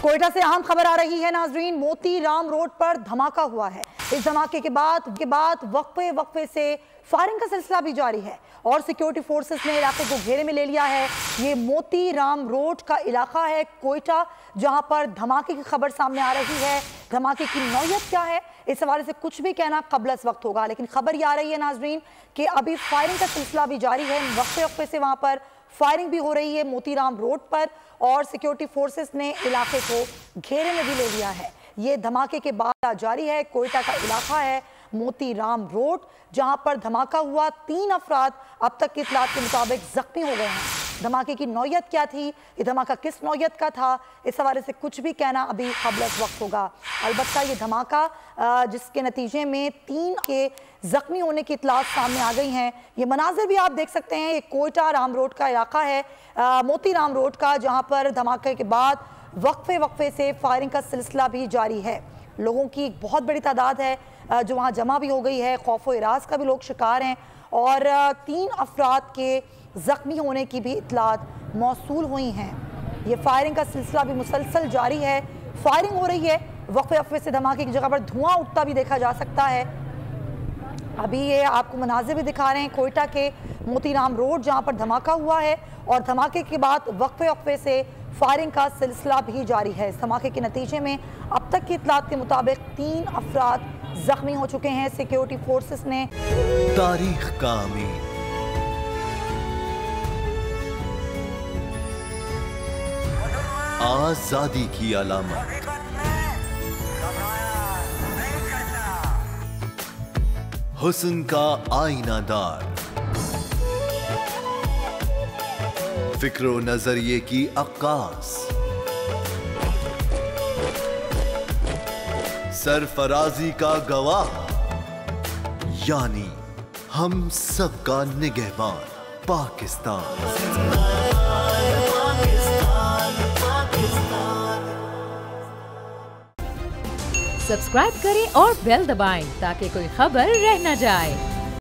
कोयटा से अहम खबर आ रही है नाजरीन, मोती राम रोड पर धमाका हुआ है। इस धमाके के बाद वक्फे से फायरिंग का सिलसिला भी जारी है और सिक्योरिटी फोर्सेस ने इलाके को घेरे में ले लिया है। ये मोती राम रोड का इलाका है कोयटा, जहां पर धमाके की खबर सामने आ रही है। धमाके की नौयत क्या है, इस हवाले से कुछ भी कहना कबल अज़ वक्त होगा, लेकिन खबर ये आ रही है नाजरीन कि अभी फायरिंग का सिलसिला भी जारी है। वक्फे से वहां पर फायरिंग भी हो रही है मोतीराम रोड पर और सिक्योरिटी फोर्सेस ने इलाके को घेरे में भी ले लिया है। ये धमाके के बाद जारी है। कोयटा का इलाका है मोतीराम रोड, जहां पर धमाका हुआ। 3 अफराद अब तक की इत्तलात के मुताबिक जख्मी हो गए हैं। धमाके की नौयत क्या थी, ये धमाका किस नौयत का था, इस हवाले से कुछ भी कहना अभी क़ब्ल वक्त होगा। अलबत्ता ये धमाका जिसके नतीजे में 3 के जख्मी होने की इत्तलात सामने आ गई हैं। ये मनाजिर भी आप देख सकते हैं। ये कोयटा राम रोड का इलाका है, मोती राम रोड का, जहाँ पर धमाके के बाद वक्फे से फायरिंग का सिलसिला भी जारी है। लोगों की एक बहुत बड़ी तादाद है जो वहाँ जमा भी हो गई है। खौफो इराज का भी लोग शिकार हैं और 3 अफराद के ज़ख्मी होने की भी इत्तलात मौसूल हुई हैं। ये फायरिंग का सिलसिला भी मुसलसल जारी है। फायरिंग हो रही है, वक्फे से धमाके की जगह पर धुआं उठता भी देखा जा सकता है। अभी ये आपको मनाजिर भी दिखा रहे हैं कोयटा के मोतीराम रोड, जहाँ पर धमाका हुआ है और धमाके के बाद वक्फे से फायरिंग का सिलसिला भी जारी है। इस धमाके के नतीजे में अब तक की इत्तलात के मुताबिक 3 अफराद जख्मी हो चुके हैं। सिक्योरिटी फोर्सेस ने तारीख का अमीन, आजादी की अलामत, हुस्न का आईनादार, फिक्रो नजरिए की अक्कास, सरफराजी का गवाह, यानी हम सबका निगहबान पाकिस्तान। सब्सक्राइब करें और बेल दबाएं ताकि कोई खबर रह न जाए।